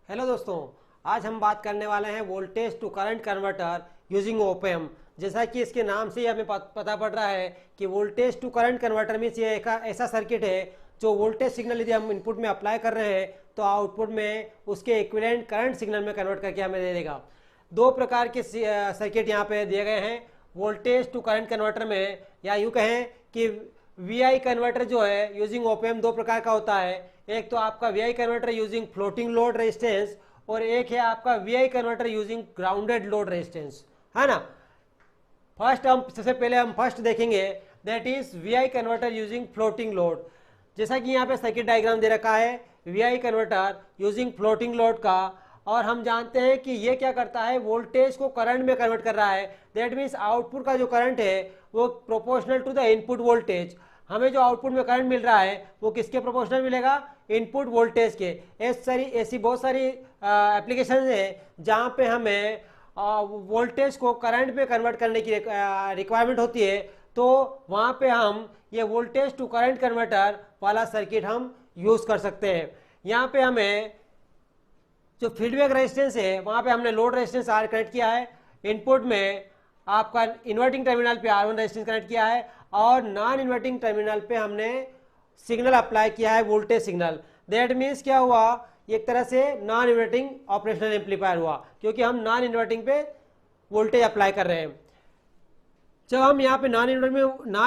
Hello दोस्तों, आज हम बात करने वाले हैं voltage to current converter using op amp. जैसा कि इसके नाम से ही हमें पता पड़ रहा है कि voltage to current converter means ये एक ऐसा सर्किट है जो वोल्टेज सिग्नल यदि हम इनपुट में अप्लाई कर रहे हैं तो आउटपुट में उसके इक्विवेलेंट करंट सिग्नल में कन्वर्ट करके हमें दे देगा। दो प्रकार के सर्किट यहाँ पे दिए गए हैं वोल्टेज टू करंट कन्वर्टर में, या यूँ कहें कि वीआई कन्वर्टर जो है यूजिंग ओपएम दो प्रकार का होता है। एक तो आपका VI converter using floating load resistance और एक है आपका VI converter using grounded load resistance, है ना। सबसे पहले हम फर्स्ट देखेंगे, that is VI converter using floating load. जैसा कि यहाँ पे सर्किट डायग्राम दे रखा है VI converter using floating load का, और हम जानते हैं कि ये क्या करता है, वोल्टेज को करंट में कन्वर्ट कर रहा है। दैट मीन्स आउटपुट का जो करंट है वो proportional to the input voltage. हमें जो आउटपुट में करंट मिल रहा है वो किसके प्रोपोर्शनल मिलेगा, इनपुट वोल्टेज के। ऐसी बहुत सारी एप्लीकेशन है जहाँ पे हमें वोल्टेज को करंट में कन्वर्ट करने की रिक्वायरमेंट होती है, तो वहाँ पे हम ये वोल्टेज टू करंट कन्वर्टर वाला सर्किट हम यूज़ कर सकते हैं। यहाँ पे हमें जो फीडबैक रेजिस्टेंस है वहाँ पे हमने लोड रेजिस्टेंस आर कनेक्ट किया है, इनपुट में आपका इन्वर्टिंग टर्मिनल पे R1 रेजिस्टेंस कनेक्ट किया है, और नॉन इन्वर्टिंग टर्मिनल पे हमने सिग्नल अप्लाई किया है वोल्टेज सिग्नल। दैट मीन्स क्या हुआ, एक तरह से नॉन इन्वर्टिंग ऑपरेशनल एम्पलीफायर हुआ, क्योंकि हम नॉन इन्वर्टिंग पे वोल्टेज अप्लाई कर रहे हैं। जब हम यहाँ पे नॉन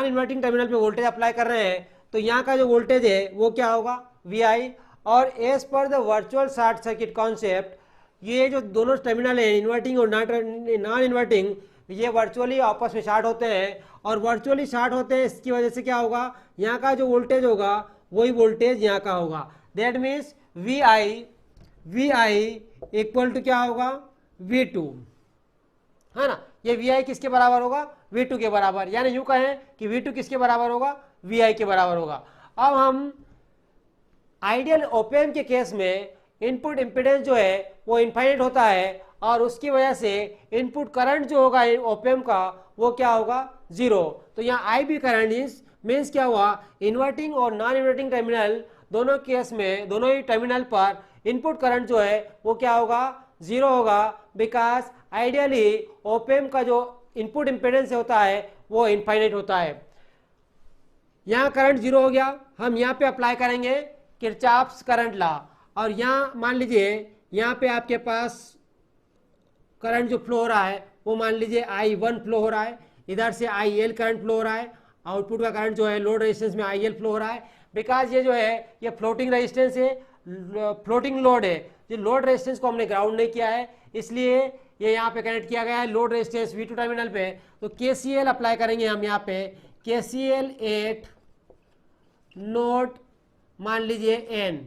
इन्वर्टिंग टर्मिनल पे वोल्टेज अप्लाई कर रहे हैं तो यहाँ का जो वोल्टेज है वो क्या होगा, VI। और एज पर the virtual short circuit concept, ये जो दोनों टर्मिनल है इन्वर्टिंग और नॉन इन्वर्टिंग, ये वर्चुअली आपस में शॉर्ट होते हैं, और वर्चुअली शॉर्ट होते हैं इसकी वजह से क्या होगा, यहाँ का जो वोल्टेज होगा वही वोल्टेज यहाँ का होगा। That means VI equal to क्या होगा, V2, है ना। ये VI किसके बराबर होगा, V2 के बराबर, यानी यूं कहें कि V2 किसके बराबर होगा, VI के बराबर होगा। अब हम आइडियल ओपएम के केस में इनपुट इम्पीडेंस जो है वो इनफाइनाइट होता है, और उसकी वजह से इनपुट करंट जो होगा ओपएम का वो क्या होगा, जीरो। तो यहाँ IB करंट मीन्स क्या हुआ, इन्वर्टिंग और नॉन इन्वर्टिंग टर्मिनल दोनों केस में, दोनों ही टर्मिनल पर इनपुट करंट जो है वो क्या होगा, जीरो होगा, बिकॉज आइडियली ओपएम का जो इनपुट इम्पीडेंस होता है वो इनफाइनाइट होता है। यहाँ करंट जीरो हो गया, हम यहाँ पे अप्लाई करेंगे किरचॉफ्स करंट लॉ, और यहाँ मान लीजिए यहाँ पे आपके पास करंट जो फ्लो हो रहा है वो मान लीजिए I1 फ्लो हो रहा है, इधर से IL करंट फ्लो हो रहा है, आउटपुट का करंट जो है लोड रेजिस्टेंस में IL फ्लो हो रहा है। बिकॉज ये जो है ये फ्लोटिंग रेजिस्टेंस है, फ्लोटिंग लोड है, जो लोड रेजिस्टेंस को हमने ग्राउंड नहीं किया है, इसलिए ये यहाँ पे कनेक्ट किया गया है लोड रेजिस्टेंस V2 टर्मिनल पे। तो KCL अप्लाई करेंगे हम यहाँ पे, KCL एट नोड मान लीजिए N,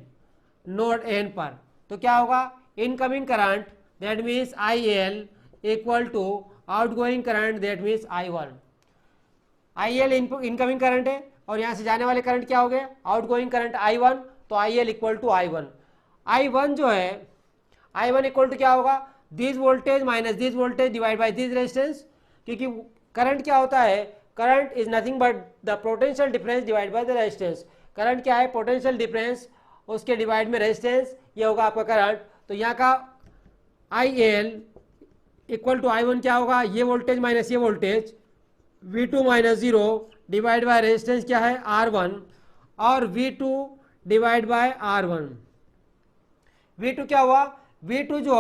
नोड N पर, तो क्या होगा, incoming current that means IL equal to outgoing current that means I1। IL incoming current है और यहाँ से जाने वाले करंट क्या हो गए, आउटगोइंग करंट I1, तो IL इक्वल टू I1 जो है I1 इक्वल टू क्या होगा, this voltage minus this voltage divide by this resistance. क्योंकि करंट क्या होता है, current is nothing but the potential difference divide by the resistance. Current क्या है, पोटेंशियल डिफरेंस, उसके डिवाइड में रेजिस्टेंस, ये होगा आपका करंट। तो यहाँ का IL इक्वल टू I1 क्या होगा, ये वोल्टेज माइनस ये voltage, V2 minus zero divide by resistance क्या है R1, और V2 divide by R1। V2 क्या हुआ, V2 जो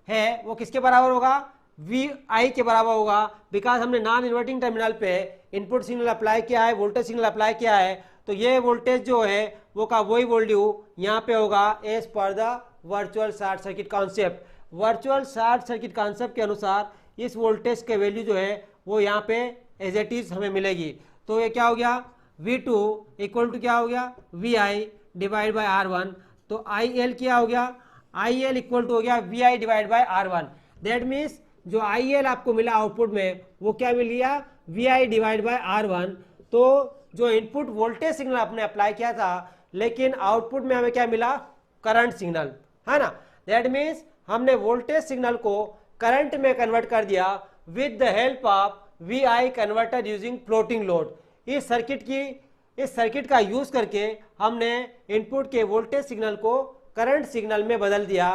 है वो किसके बराबर होगा, VI के बराबर होगा, बिकॉज हमने नॉन इन्वर्टिंग टर्मिनल पे इनपुट सिग्नल अप्लाई किया है, वोल्टेज सिग्नल अप्लाई किया है, तो ये वोल्टेज जो है वो का वही वैल्यू यहाँ पे होगा एज पर the virtual short circuit concept. Virtual short circuit concept के अनुसार इस वोल्टेज के वैल्यू जो है वो यहाँ पे एज इट इज हमें मिलेगी। तो ये क्या हो गया, V2 इक्वल टू क्या हो गया, VI डिवाइड बाई R1। तो IL क्या हो गया, IL इक्वल टू हो गया VI divide by R1। That means जो IL आपको मिला आउटपुट में वो क्या मिल गया, VI डिवाइड बाई R1। तो जो इनपुट वोल्टेज सिग्नल आपने अप्लाई किया था, लेकिन आउटपुट में हमें क्या मिला, करंट सिग्नल, है ना। दैट मीन्स हमने वोल्टेज सिग्नल को करंट में कन्वर्ट कर दिया with the help of VI converter using floating load. इस सर्किट का यूज करके हमने इनपुट के वोल्टेज सिग्नल को करंट सिग्नल में बदल दिया।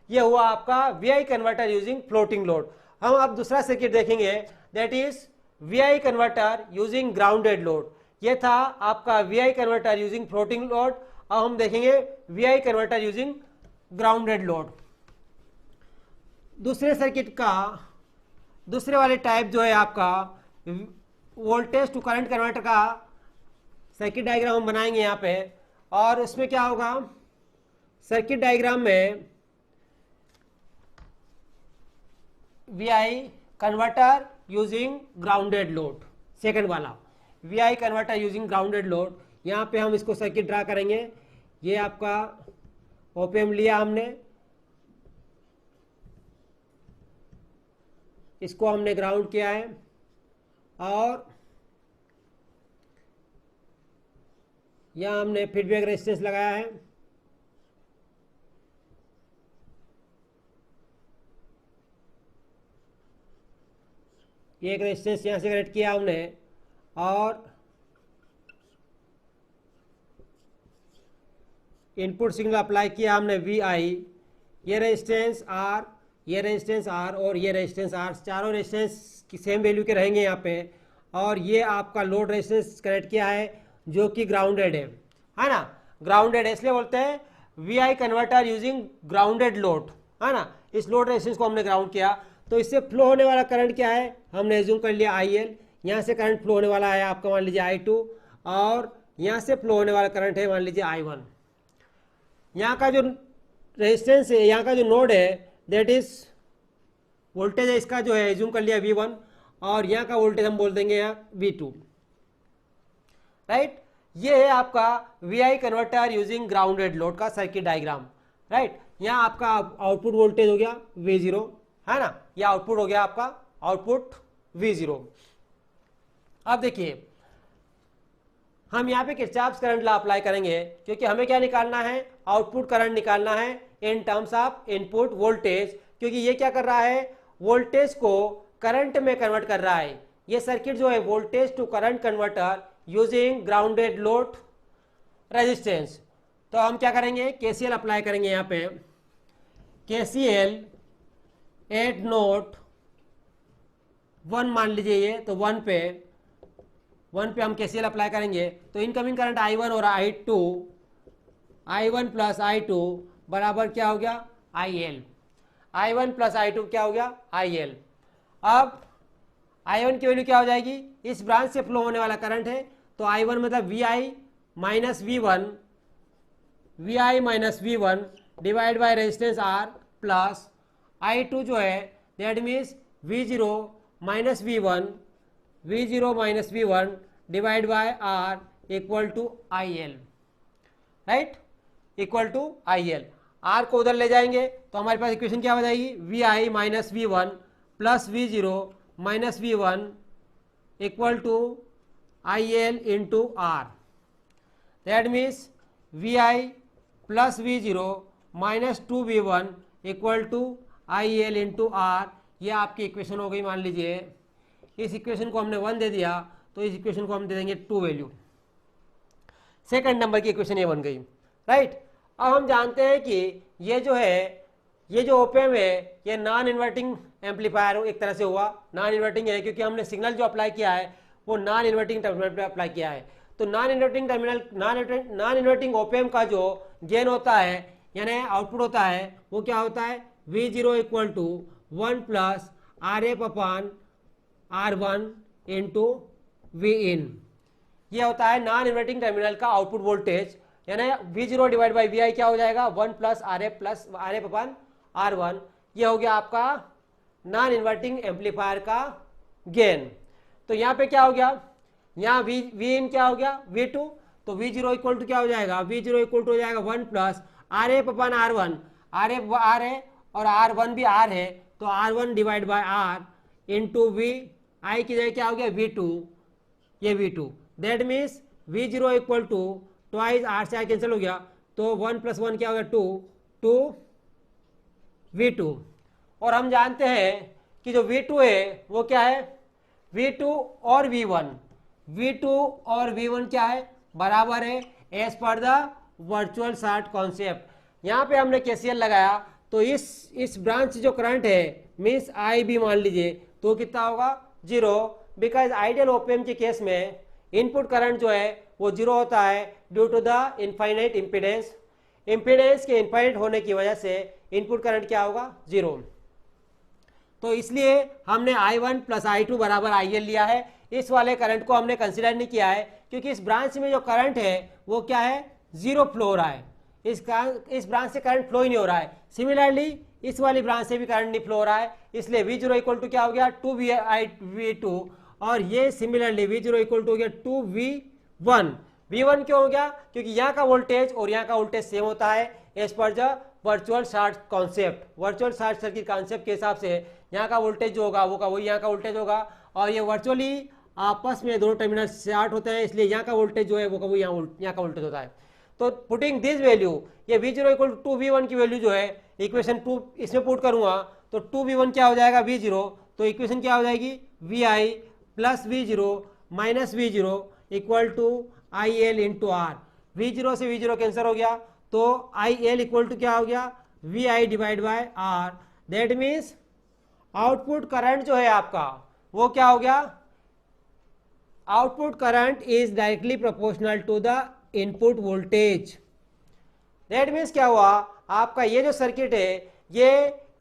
ये हुआ आपका VI converter using floating load. हम अब दूसरा सर्किट देखेंगे, that is VI converter using grounded load. ये था आपका VI converter using floating load. अब हम देखेंगे VI converter using grounded load. दूसरे सर्किट का दूसरे वाले टाइप जो है आपका वोल्टेज टू करंट कन्वर्टर का सर्किट डायग्राम हम बनाएंगे यहाँ पे। और उसमें क्या होगा, सर्किट डायग्राम में VI converter using grounded load, second वाला VI converter using grounded load, यहाँ पे हम इसको सर्किट ड्रा करेंगे। ये आपका ओपीएम लिया हमने, इसको हमने ग्राउंड किया है और यहाँ हमने फीडबैक रेजिस्टेंस लगाया है। एक रेजिस्टेंस यहाँ से कनेक्ट किया हमने और इनपुट सिग्नल अप्लाई किया हमने वी आई। ये रेजिस्टेंस आर, ये रेजिस्टेंस आर और ये रेजिस्टेंस आर, चारों रेजिस्टेंस की सेम वैल्यू के रहेंगे यहाँ पे। और ये आपका लोड रेजिस्टेंस कनेक्ट किया है जो कि ग्राउंडेड है ना, ग्राउंडेड है, इसलिए बोलते हैं V I converter using grounded load, है ना। इस लोड रेजिस्टेंस को हमने ग्राउंड किया, तो इससे फ्लो होने वाला करंट क्या है, हमने एज्यूम कर लिया आई एल। यहाँ से करंट फ्लो होने वाला है आपका मान लीजिए आई टू, और यहाँ से फ्लो होने वाला करंट है मान लीजिए आई वन। यहाँ का जो रेजिस्टेंस है, यहाँ का जो नोड है दैट इज वोल्टेज है इसका जो है एज्यूम कर लिया वी वन, और यहाँ का वोल्टेज हम बोल देंगे यहाँ वी टू, राइट। ये है आपका V I converter using grounded load का सर्किट डायग्राम, राइट। यहाँ आपका आउटपुट वोल्टेज हो गया वी जीरो, है ना, ये आउटपुट हो गया आपका आउटपुट वी जीरो। अब देखिए हम यहाँ पे किरचॉफ्स करंट लॉ अप्लाई करेंगे, क्योंकि हमें क्या निकालना है, आउटपुट करंट निकालना है in terms of input voltage, क्योंकि ये क्या कर रहा है, वोल्टेज को करंट में कन्वर्ट कर रहा है। ये सर्किट जो है voltage to current converter using grounded load resistance. तो हम क्या करेंगे, केसीएल अप्लाई करेंगे यहाँ पे। केसीएल एट नोट वन मान लीजिए ये, तो वन पे हम केसीएल अप्लाई करेंगे। तो इनकमिंग करंट आई वन और I two, I one plus I two बराबर क्या हो गया, I L. I one plus I two क्या हो गया, आई एल। अब आई वन की वैल्यू क्या हो जाएगी, इस ब्रांच से फ्लो होने वाला करंट है, तो आई वन मतलब V I minus V one, V I minus V one divide by resistance R, plus I two जो है that means V zero minus V one, V zero minus V one divide by R equal to I L, right, equal to I L. R को उधर ले जाएंगे तो हमारे पास equation क्या हो जाएगी, V I minus V one plus V zero minus V one equal to I L into R. That means V I plus V zero minus two V one equal to I L into R. ये आपकी equation हो गई। मान लीजिए इस equation को हमने one दे दिया, तो इस इक्वेशन को हम दे देंगे टू वैल्यू। सेकंड नंबर की इक्वेशन ये बन गई, राइट। अब हम जानते हैं कि ये जो है, ये जो ओपेम है ये नॉन इन्वर्टिंग एम्पलीफायर एक तरह से हुआ। नॉन इन्वर्टिंग है क्योंकि हमने सिग्नल जो अप्लाई किया है वो नॉन इन्वर्टिंग टर्मिनल पर अप्लाई किया है। तो non inverting terminal, non inverting op-amp का जो गेन होता है यानी आउटपुट होता है वो क्या होता है, V zero equal to one plus R F upon R one into V in. ये होता है नॉन इन्वर्टिंग टर्मिनल का आउटपुट वोल्टेज, यानी V zero divide by V I क्या हो जाएगा, one plus R F upon R one. ये हो गया आपका नॉन इन्वर्टिंग एम्पलीफायर का गेन। तो यहाँ पे क्या हो गया, यहाँ वी इन क्या हो गया, वी टू। तो वी जीरो इक्वल टू क्या हो जाएगा, वी जीरो इक्वल टू हो जाएगा one plus R F upon R one. R F R है और आर वन भी आर है, तो R one divide by R into V I की जगह क्या हो गया, वी टू, ये V two. That means V zero equal to twice R से आर कैंसिल हो गया, तो वन प्लस वन क्या हो गया, टू, टू वी टू। और हम जानते हैं कि जो वी टू है वो क्या है, वी टू और वी वन, वी टू और वी वन क्या है, बराबर है एज पर द वर्चुअल शॉर्ट कॉन्सेप्ट। यहाँ पे हमने केसीएल लगाया तो इस ब्रांच से जो करंट है मीन्स आई भी मान लीजिए तो कितना होगा 0, बिकॉज आइडियल ओपीएम के केस में इनपुट करंट जो है वो 0 होता है due to the infinite impedance. Impedance के इनफाइनाइट होने की वजह से इनपुट करंट क्या होगा 0। तो इसलिए हमने I1 प्लस I2 बराबर IL लिया है। इस वाले करंट को हमने कंसिडर नहीं किया है क्योंकि इस ब्रांच में जो करंट है वो क्या है 0 फ्लो हो रहा है। इस ब्रांच से करंट फ्लो ही नहीं हो रहा है। सिमिलरली इस वाली ब्रांच से भी करंट नहीं फ्लो हो रहा है, इसलिए V0 इक्वल टू क्या हो गया 2V2 और ये सिमिलरली V0 इक्वल टू हो गया 2V1। V1 क्यों हो गया? क्योंकि यहाँ का वोल्टेज और यहाँ का वोल्टेज सेम होता है एज पर the virtual short concept. Virtual short circuit concept के हिसाब से यहाँ का वोल्टेज जो होगा वो वही यहाँ का वोल्टेज होगा और ये वर्चुअली आपस में दोनों टर्मिनल शॉर्ट होते हैं, इसलिए यहाँ का वोल्टेज जो है वो यहाँ का वोल्टेज होता है। तो पुटिंग दिस वैल्यू ये V0 इक्वल टू 2V1 की वैल्यू जो है इक्वेशन 2 इसमें पुट करूंगा तो 2V1 क्या हो जाएगा V0, तो इक्वेशन क्या हो जाएगी VI plus V0 minus V0 equal to IL into R। V0 से V0 कैंसर हो गया तो IL इक्वल टू क्या हो गया VI divide by R। That means output current जो है आपका वो क्या हो गया, output current is directly proportional to the input voltage. That means क्या हुआ, आपका ये जो सर्किट है ये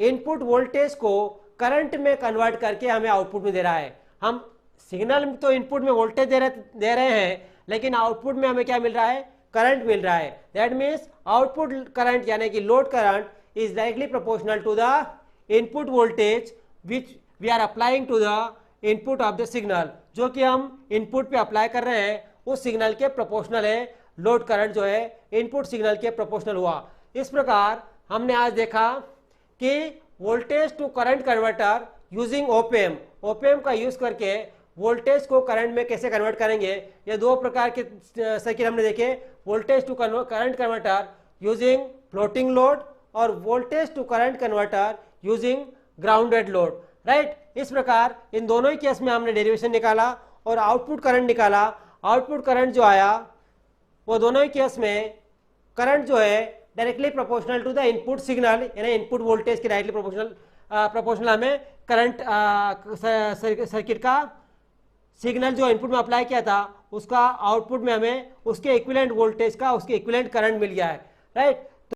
इनपुट वोल्टेज को करंट में कन्वर्ट करके हमें आउटपुट में दे रहा है। हम सिग्नल तो इनपुट में वोल्टेज दे रहे हैं लेकिन आउटपुट में हमें क्या मिल रहा है, करंट मिल रहा है। दैट मीन्स आउटपुट करंट यानी कि load current is directly proportional to the input voltage which we are applying to the input of the signal. जो कि हम इनपुट पे अप्लाई कर रहे हैं उस सिग्नल के प्रोपोर्शनल है लोड करंट जो है इनपुट सिग्नल के प्रोपोर्शनल हुआ। इस प्रकार हमने आज देखा कि voltage to current converter using op amp का यूज करके वोल्टेज को करंट में कैसे कन्वर्ट करेंगे। ये दो प्रकार के सर्किट हमने देखे, voltage to current converter using floating load और voltage to current converter using grounded load, right. इस प्रकार इन दोनों ही केस में हमने डेरिवेशन निकाला और आउटपुट करंट निकाला। आउटपुट करंट जो आया वो दोनों ही केस में करंट जो है directly proportional to the input signal यानी इनपुट वोल्टेज के डायरेक्टली प्रोपोर्शनल हमें करंट सर्किट का सिग्नल जो इनपुट में अप्लाई किया था उसका आउटपुट में हमें उसके इक्विवेलेंट वोल्टेज का उसके इक्विवेलेंट करंट मिल गया है, राइट।